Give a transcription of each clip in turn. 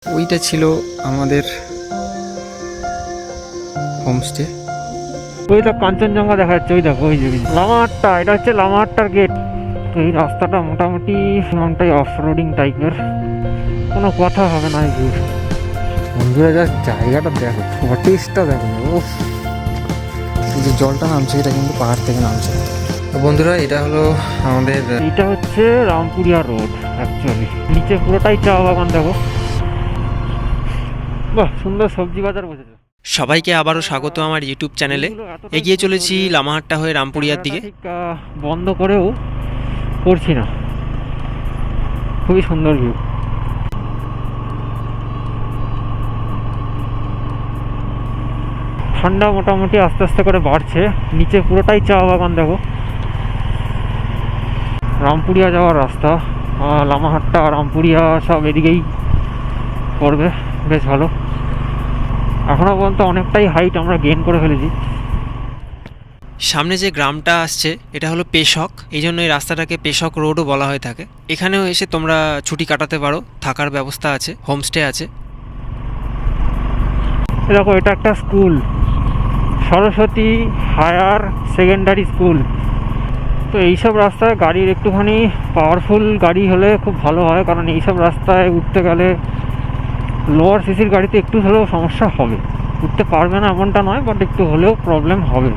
ওইটা ছিল আমাদের হোমস্টে। ওই তো কাঞ্চনজঙ্ঘা দেখা যাচ্ছে, ওই দেখো ওই যে লামাহাট্টা, এটা হচ্ছে লামাহাট্টার গেট। তো এই রাস্তাটা মোটামুটি অনেকটাই অফ রোডিং টাইপের, কোনো কথা হবে না। এই ভিউ বন্ধুরা, যা জায়গাটা দেখো, ফটেজটা দেখো, ওফ। এই যে জলটা নামছে এটা কিন্তু পাহাড় থেকে নামছে। তো বন্ধুরা, এটা হলো আমাদের এইটা হচ্ছে রামপুরিয়া রোড অ্যাকচুয়ালি। নিচে পুরোটাই চা বাগান দেখো। বাহ, সুন্দর সবজি বাজার বসেছে। সবাইকে আবারও স্বাগত আমার ইউটিউব চ্যানেলে। এগিয়ে চলেছি লামাহাট্টা হয়ে রামপুরিয়ার দিকে। ঠিক বন্ধ করেও করছি না, খুবই সুন্দর ভিউ। ঠান্ডা মোটামুটি আস্তে আস্তে করে বাড়ছে। নিচে পুরোটাই চা বাগান দেখো। রামপুরিয়া যাওয়ার রাস্তা, লামাহাট্টা রামপুরিয়া সব এদিকেই পড়বে, বেশ ভালো। এখনো পর্যন্ত অনেকটাই হাইট আমরা গেইন করে ফেলেছি। সামনে যে গ্রামটা আসছে এটা হলো পেশক, এই জন্য এই রাস্তাটাকে পেশক রোডও বলা হয়ে থাকে। এখানেও এসে তোমরা ছুটি কাটাতে পারো, থাকার ব্যবস্থা আছে, হোমস্টে আছে। দেখো, এটা একটা school, Saraswati higher secondary school. তো এইসব রাস্তায় গাড়ির একটুখানি পাওয়ারফুল গাড়ি হলে খুব ভালো হয়, কারণ এইসব রাস্তায় উঠতে গেলে লোয়ার সিসির গাড়িতে একটু হলেও সমস্যা হবে। উঠতে পারবে না এমনটা নয়, বাট একটু হলেও প্রবলেম হবে।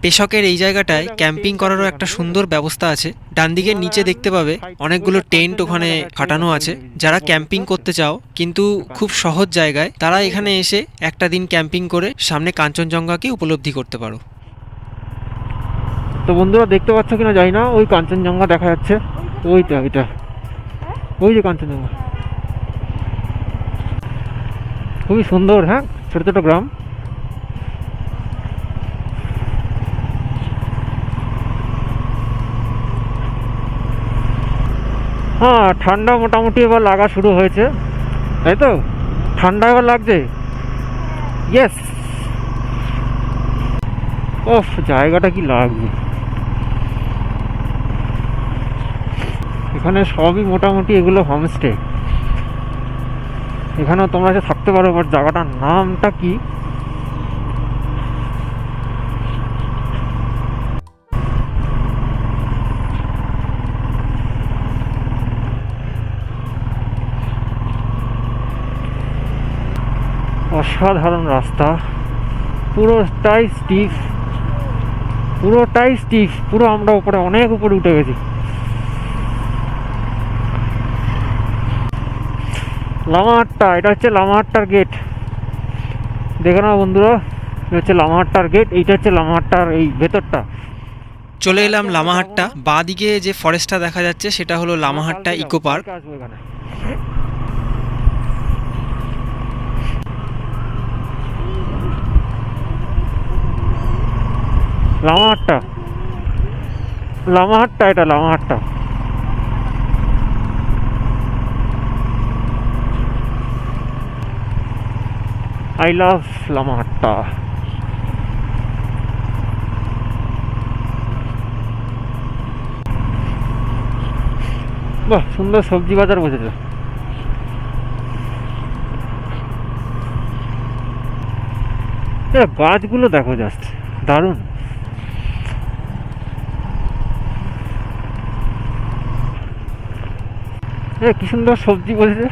পেশকের এই জায়গাটায় ক্যাম্পিং করারও একটা সুন্দর ব্যবস্থা আছে। ডান দিকের নিচে দেখতে পাবে অনেকগুলো টেন্ট ওখানে খাটানো আছে। যারা ক্যাম্পিং করতে চাও কিন্তু খুব সহজ জায়গায়, তারা এখানে এসে একটা দিন ক্যাম্পিং করে সামনে কাঞ্চনজঙ্ঘাকে উপলব্ধি করতে পারো। তো বন্ধুরা, দেখতে পাচ্ছ কিনা জানি না, ওই কাঞ্চনজঙ্ঘা দেখা যাচ্ছে। ওইটা ওইটা ওই যে কাঞ্চনজঙ্ঘা, খুবই সুন্দর। হ্যাঁ, ছোট ছোট গ্রাম। হ্যাঁ, ঠান্ডা মোটামুটি এবার লাগা শুরু হয়েছে, তাই তো? ঠান্ডা এবার লাগছে। ইয়েস। ওফ, জায়গাটা কি লাগবে। এখানে সবই মোটামুটি এগুলো হোমস্টে। এখানেও তোমরা এসে থাকতে পারো, বাট জায়গাটার নামটা কি অসাধারণ রাস্তা, পুরোটাই স্টিফ, পুরোটাই স্টিফ। পুরো আমরা উপরে, অনেক উপরে উঠে গেছি। লামাহাট্টা, এটা হচ্ছে লামাহাট্টার গেট। দেখে নাও বন্ধুরা, এটা হচ্ছে লামাহাট্টার গেট, এইটা হচ্ছে লামাহাট্টার এই ভেতরটা। চলে এলাম লামাহাট্টা। বাঁ দিকে যে ফরেস্টটা দেখা যাচ্ছে সেটা হলো লামাহাট্টা ইকো পার্ক। লামাহাট্টা, লামাহাট্টা, এটা লামাহাট্টা। I love Lamahatta. বাহ, সুন্দর সবজি বাজার বসেছে। গাছগুলো দেখো, জাস্ট দারুণ। কি সুন্দর সবজি বসেছে।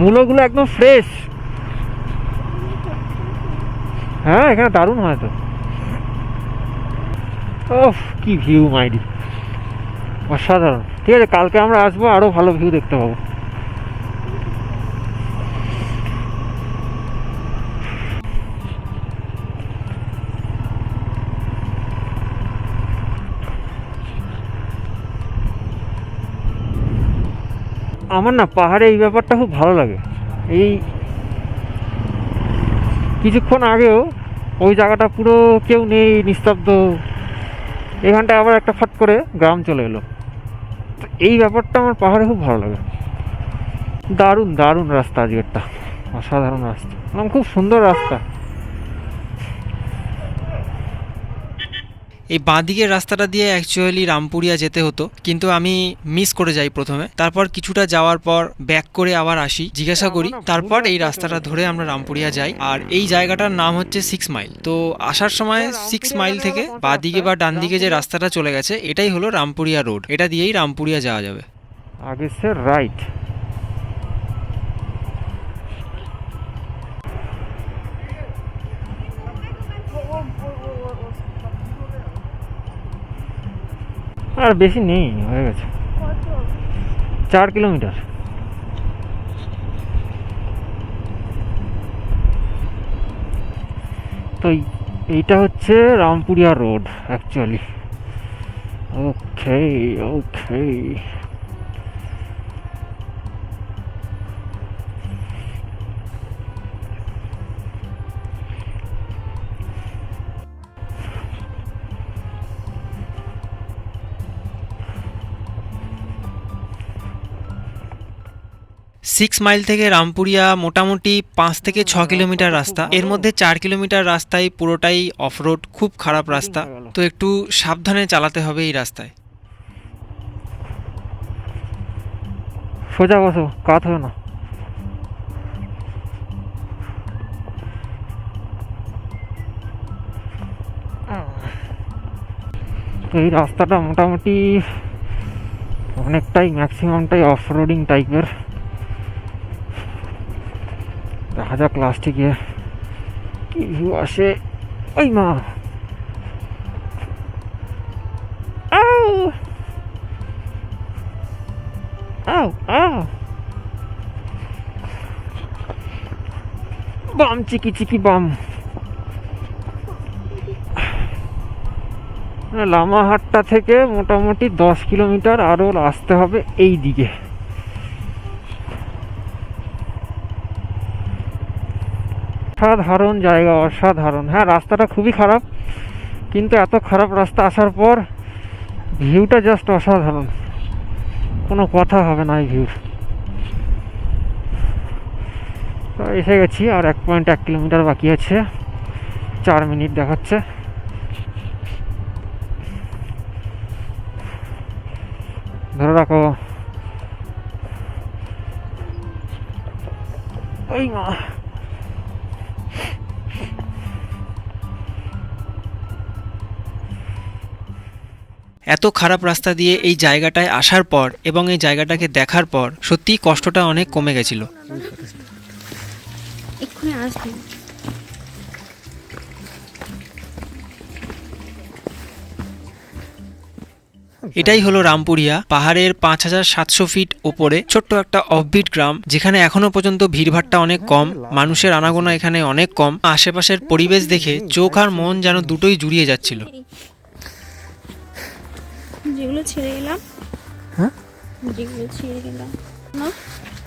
মূলোগুলো একদম ফ্রেশ। হ্যাঁ, এখানে দারুণ হয় তো। ওফ, কি ভিউ মাইরি, অসাধারণ। ঠিক আছে, কালকে আমরা আসবো, আরো ভালো ভিউ দেখতে পাবো। আমার না পাহাড়ে এই ব্যাপারটা খুব ভালো লাগে। এই কিছুক্ষণ আগেও ওই জায়গাটা পুরো কেউ নেই, নিস্তব্ধ। এখানটায় আবার একটা ফট করে গ্রাম চলে এলো। তো এই ব্যাপারটা আমার পাহাড়ে খুব ভালো লাগে। দারুণ দারুণ রাস্তা আজকেরটা, অসাধারণ রাস্তা, খুব সুন্দর রাস্তা। এই বাঁ দিকের রাস্তাটা দিয়ে অ্যাকচুয়ালি রামপুরিয়া যেতে হতো, কিন্তু আমি মিস করে যাই প্রথমে। তারপর কিছুটা যাওয়ার পর ব্যাক করে আবার আসি, জিজ্ঞাসা করি, তারপর এই রাস্তাটা ধরে আমরা রামপুরিয়া যাই। আর এই জায়গাটার নাম হচ্ছে 6 মাইল। তো আসার সময় 6 মাইল থেকে বাঁ দিকে বা ডান দিকে যে রাস্তাটা চলে গেছে এটাই হলো রামপুরিয়া রোড। এটা দিয়েই রামপুরিয়া যাওয়া যাবে। आगे से राइट। আর বেশি নেই, হয়ে গেছে 4 কিলোমিটার। তো এইটা হচ্ছে রামপুরিয়া রোড অ্যাকচুয়ালি। ওকে ওকে, সিক্স মাইল থেকে রামপুরিয়া মোটামুটি 5 থেকে 6 কিলোমিটার রাস্তা। এর মধ্যে 4 কিলোমিটার রাস্তায় পুরোটাই অফরোড, খুব খারাপ রাস্তা। তো একটু সাবধানে চালাতে হবে এই রাস্তায়। সোজা বসো, কাত হবে না। তো এই রাস্তাটা মোটামুটি অনেকটাই, ম্যাক্সিমামটাই অফ রোডিং টাইপের। দেখা যাক লাস্টে গিয়ে কি ভিউ আসে। ওই মা, আউ আউ আউ, বাম চিকি চিকি বাম। লামাহাট্টা থেকে মোটামুটি 10 কিলোমিটার আরও আসতে হবে এই দিকে। অসাধারণ জায়গা, অসাধারণ। হ্যাঁ, রাস্তাটা খুবই খারাপ, কিন্তু এত খারাপ রাস্তা আসার পর ভিউটা জাস্ট অসাধারণ, কোনো কথা হবে না এই ভিউ। তো এসে গেছি, আর 1.1 কিলোমিটার বাকি আছে, 4 মিনিট দেখাচ্ছে। ধরে রাখো। ওই মা, এত খারাপ রাস্তা দিয়ে এই জায়গাটায় আসার পর এবং এই জায়গাটাকে দেখার পর সত্যিই কষ্টটা অনেক কমে গেছিল। এক্ষুনি আসবে। এটাই হলো রামপুরিয়া, পাহাড়ের 5700 ফিট ওপরে ছোট্ট একটা অফবিট গ্রাম, যেখানে এখনো পর্যন্ত ভিড়ভাট্টা অনেক কম, মানুষের আনাগোনা এখানে অনেক কম। আশেপাশের পরিবেশ দেখে চোখ আর মন যেন দুটোই জুড়িয়ে যাচ্ছিল। যেগুলো ছেড়ে গেলাম, হ্যাঁ যেগুলো ছেড়ে গেলাম না,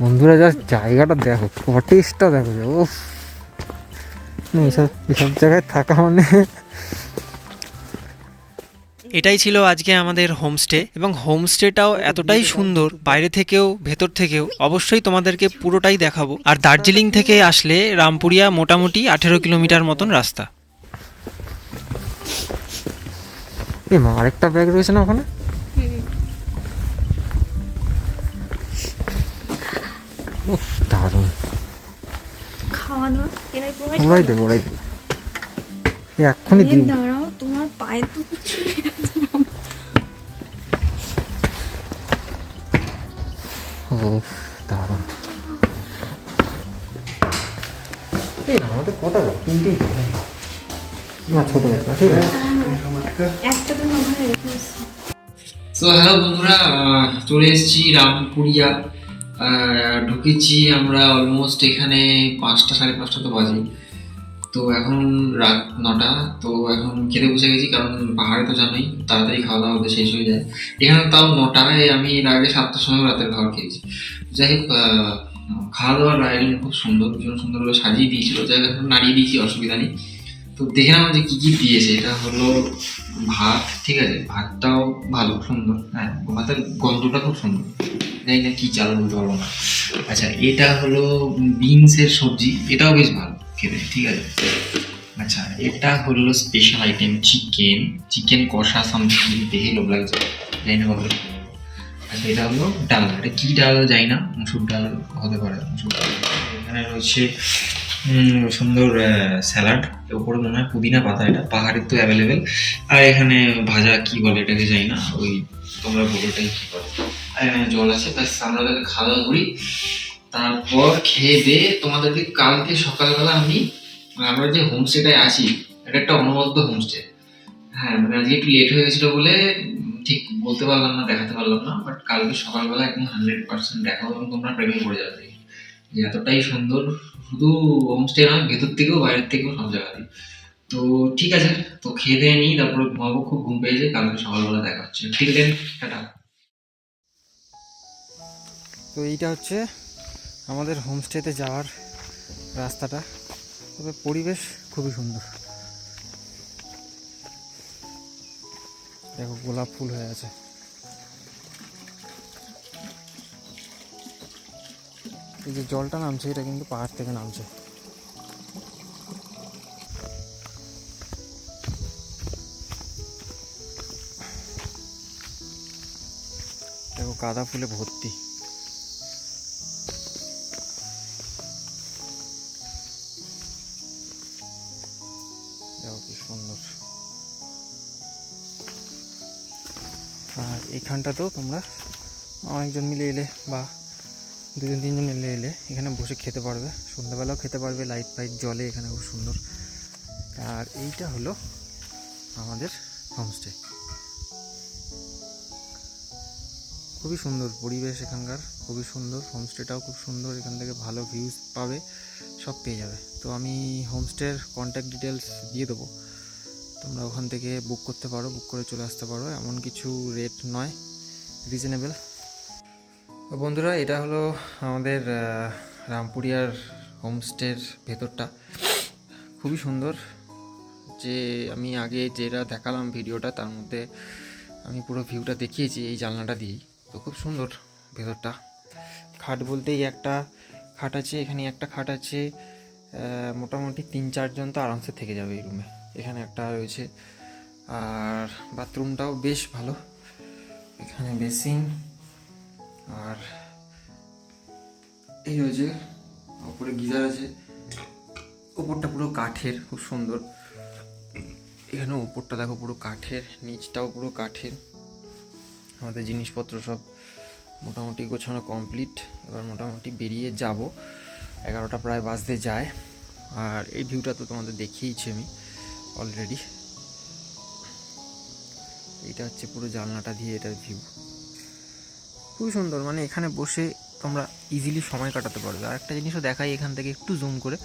বন্ধুরা, জাস্ট জায়গাটা দেখো, কটেজটা দেখো। ও এসব জায়গায় থাকা মানে। এটাই ছিল আজকে আমাদের হোমস্টে, এবং হোমস্টেটাও এতটাই সুন্দর, বাইরে থেকেও ভেতর থেকেও। অবশ্যই তোমাদেরকে পুরোটাই দেখাবো। আর দার্জিলিং থেকে আসলে রামপুরিয়া মোটামুটি 18 কিলোমিটার মতন রাস্তা। এ মা, আরেকটা ব্যাগ রয়েছে না ওখানে? উফ, দারুণ। খাওয়া দাওয়া এরাই প্রোভাইড ওরাই দেবো, ওরাই দেবো। এক্ষুনি দিই। দাঁড়াও, তোমার পায়ে তো কিছু ও দারুণ। আমাদের কটা ব্যাগ? 3টেই না, ছোট ব্যাগ না, ঠিক আছে। একটা তো ওখানে রেখে এসেছি। তো হ্যালো বন্ধুরা, চলে এসেছি রামপুরিয়া। ঢুকেছি আমরা অলমোস্ট এখানে 5টা 5:30 তো বাজে। তো এখন রাত 9টা। তো এখন খেতে বসে গেছি, কারণ পাহাড়ে তো জানোই তাড়াতাড়ি খাওয়া দাওয়া হতে শেষ হয়ে যায়। এখানে তাও 9টায়, আমি এর আগে 7টার সময় রাতের খাবার খেয়েছি। যাই হোক, খাওয়া দাওয়ার আয়োজন খুব সুন্দর, ভীষণ সুন্দরভাবে সাজিয়ে দিয়েছিল। জায়গা নাড়িয়ে দিয়েছি, অসুবিধা নেই। তো দেখে নাম যে কী কী দিয়েছে। এটা হলো ভাত, ঠিক আছে, ভাতটাও ভালো, সুন্দর। হ্যাঁ, ভাতের গন্ধটা খুব সুন্দর, জানি না কী চাল বলতে পারবো না। আচ্ছা, এটা হলো বিনসের সবজি, এটাও বেশ ভালো খেতে, ঠিক আছে। আচ্ছা, এটা হলো স্পেশাল আইটেম চিকেন কষা সামথিং, দেখে লোভ লাগছে, জানি না কতটা কি বলবো। আচ্ছা, এটা হলো ডাল, এটা কি ডাল জানি না, মুসুর ডাল হতে পারে, মুসুর ডাল। এখানে রয়েছে সুন্দর স্যালাড, উপরে মনে হয় পুদিনা পাতা, এটা পাহাড়ের তো অ্যাভেলেবেল। আর এখানে ভাজা কি বলে এটাকে জানি না, ওই তোমরা বলো এটাই কি বলে। আর এখানে জল আছে, ব্যাস আমরা তাহলে খাওয়া দাওয়া করি, তারপর খেয়ে দিয়ে তোমাদেরকে কালকে সকালবেলা আমরা যে হোমস্টেটায় আছি, এটা একটা অনবদ্য হোমস্টে। হ্যাঁ, মানে আজকে একটু লেট হয়ে গেছিলো বলে ঠিক বলতে পারলাম না, দেখাতে পারলাম না, বাট কালকে সকালবেলা একদম 100% দেখাবো এবং তোমরা প্রেমে পড়ে যাবে যে এতটাই সুন্দর, শুধু হোমস্টে নয়, ভেতর থেকেও বাইরের থেকেও সব জায়গাতেই। তো ঠিক আছে, তো খেয়ে দিয়ে নিই, তারপরে ঘুমাবো, খুব ঘুম পেয়ে যায়, কালকে সকালবেলা দেখা হচ্ছে। ঠিক দেন, টাটা। তো এইটা হচ্ছে আমাদের হোমস্টেতে যাওয়ার রাস্তাটা, তবে পরিবেশ খুবই সুন্দর। দেখো গোলাপ ফুল হয়ে আছে। এই যে জলটা নামছে, এটা কিন্তু পাহাড় থেকে নামছে। দেখো গাঁদা ফুলে ভর্তি। দেখো কি সুন্দর। আর এইখানটাতেও তোমরা অনেকজন মিলে এলে বা 2-3 জন মিলে এলে এখানে বসে খেতে পারবে, সন্ধ্যাবেলাও খেতে পারবে, লাইট ফাইট জলে এখানে খুব সুন্দর। আর এইটা হলো আমাদের হোমস্টে, খুবই সুন্দর পরিবেশ এখানকার, খুবই সুন্দর। হোমস্টেটাও খুব সুন্দর, এখান থেকে ভালো ভিউজ পাবে, সব পেয়ে যাবে। তো আমি হোমস্টের কন্ট্যাক্ট ডিটেলস দিয়ে দেবো, তোমরা ওখান থেকে বুক করতে পারো, বুক করে চলে আসতে পারো, এমন কিছু রেট নয়, রিজনেবল। বন্ধুরা, এটা হলো আমাদের রামপুরিয়ার হোমস্টের ভেতরটা, খুবই সুন্দর। যে আমি আগে যেটা দেখালাম ভিডিওটা, তার মধ্যে আমি পুরো ভিউটা দেখিয়েছি এই জানলাটা দিয়েই। তো খুব সুন্দর ভেতরটা। খাট বলতেই একটা খাট আছে, এখানে একটা খাট আছে, মোটামুটি 3-4 জন তো আরামসে থেকে যাবে এই রুমে। এখানে একটা রয়েছে, আর বাথরুমটাও বেশ ভালো, এখানে বেসিন, আর এই রয়েছে ওপরে গিজার আছে, ওপরটা পুরো কাঠের, খুব সুন্দর। এখানে ওপরটা দেখো পুরো কাঠের, নিচটাও পুরো কাঠের। আমাদের জিনিসপত্র সব মোটামুটি গোছানো কমপ্লিট, এবার মোটামুটি বেরিয়ে যাব, 11টা প্রায় বাজতে যায়। আর এই ভিউটা তো তোমাদের দেখিয়েছি আমি অলরেডি। এইটা হচ্ছে পুরো জানলাটা দিয়ে এটার ভিউ, খুবই সুন্দর। মানে এখানে বসে তোমরা ইজিলি সময় কাটাতে পারবে। আর একটা জিনিসও দেখাই এখান থেকে একটু জুম করে,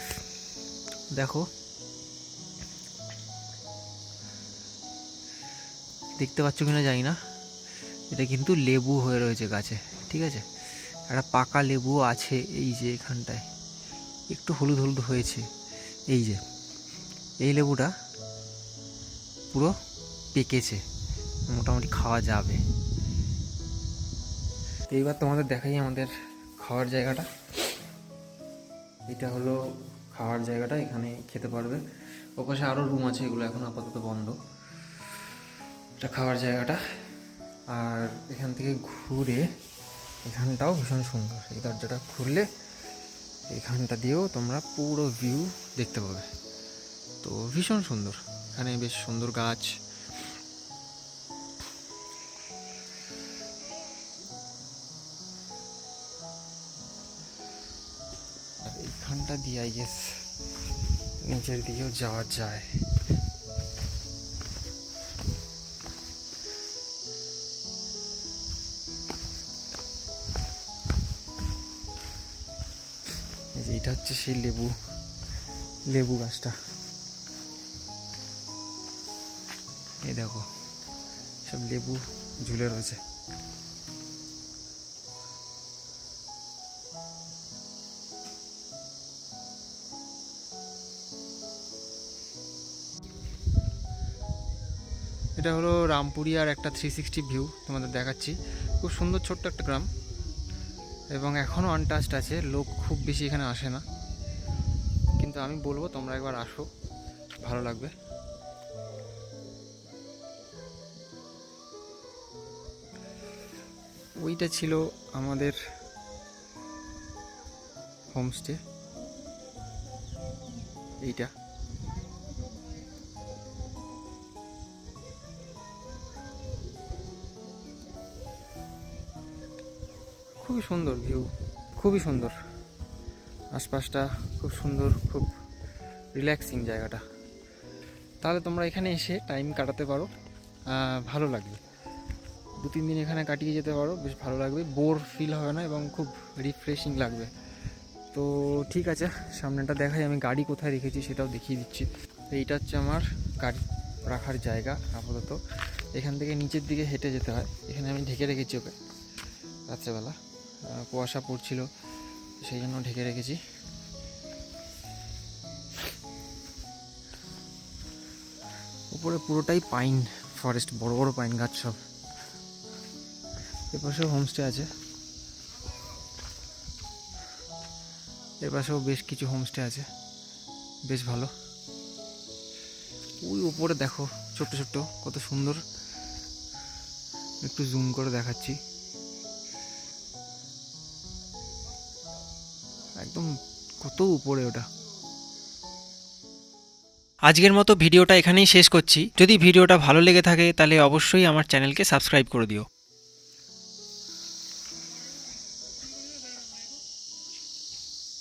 দেখো দেখতে পাচ্ছ কিনা জানি না, এটা কিন্তু লেবু হয়ে রয়েছে গাছে, ঠিক আছে। একটা পাকা লেবু আছে এই যে এখানটায়, একটু হলুদ হলুদ হয়েছে। এই যে এই লেবুটা পুরো পেকেছে, মোটামুটি খাওয়া যাবে। তো এইবার তোমাদের দেখাই আমাদের খাওয়ার জায়গাটা। এটা হলো খাওয়ার জায়গাটা, এখানে খেতে পারবে। ওপাশে আরও রুম আছে, এগুলো এখন আপাতত বন্ধ। এটা খাওয়ার জায়গাটা। আর এখান থেকে ঘুরে এখানটাও ভীষণ সুন্দর, এই দরজাটা খুললে এখানটা দিয়েও তোমরা পুরো ভিউ দেখতে পাবে। তো ভীষণ সুন্দর, এখানে বেশ সুন্দর গাছ। আর এইখানটা দিয়ে আই গেস নিচের দিকেও যাওয়া যায়। এটা হচ্ছে সেই লেবু গাছটা, এই দেখো সব লেবু ঝুলে রয়েছে। এটা হলো রামপুরিয়ার একটা 360 ভিউ তোমাদের দেখাচ্ছি। খুব সুন্দর ছোট্ট একটা গ্রাম, এবং এখনও আনটাচড আছে, লোক খুব বেশি এখানে আসে না, কিন্তু আমি বলবো তোমরা একবার আসো, ভালো লাগবে। ওইটা ছিল আমাদের হোমস্টে, এইটা খুবই সুন্দর ভিউ, খুবই সুন্দর, আশপাশটা খুব সুন্দর, খুব রিল্যাক্সিং জায়গাটা। তাহলে তোমরা এখানে এসে টাইম কাটাতে পারো, ভালো লাগবে। 2-3 দিন এখানে কাটিয়ে যেতে পারো, বেশ ভালো লাগবে, বোর ফিল হবে না এবং খুব রিফ্রেশিং লাগবে। তো ঠিক আছে, সামনেটা দেখাই, আমি গাড়ি কোথায় রেখেছি সেটাও দেখিয়ে দিচ্ছি। এইটা হচ্ছে আমার গাড়ি রাখার জায়গা আপাতত। এখান থেকে নিচের দিকে হেঁটে যেতে হয়, এখানে আমি ঢেকে রেখেছি ওকে রাত্রেবেলা, কুয়াশা পড়ছিল সেই জন্য ঢেকে রেখেছি। উপরে পুরোটাই পাইন ফরেস্ট, বড় বড় পাইন গাছ সব। এপাশেও হোমস্টে আছে, এপাশেও বেশ কিছু হোমস্টে আছে, বেশ ভালো। ওই উপরে দেখো ছোট্ট ছোট্ট কত সুন্দর, একটু জুম করে দেখাচ্ছি, একদম কত উপরে ওটা। আজকের মতো ভিডিওটা এখানেই শেষ করছি। যদি ভিডিওটা ভালো লেগে থাকে তাহলে অবশ্যই আমার চ্যানেলকে সাবস্ক্রাইব করে দিও।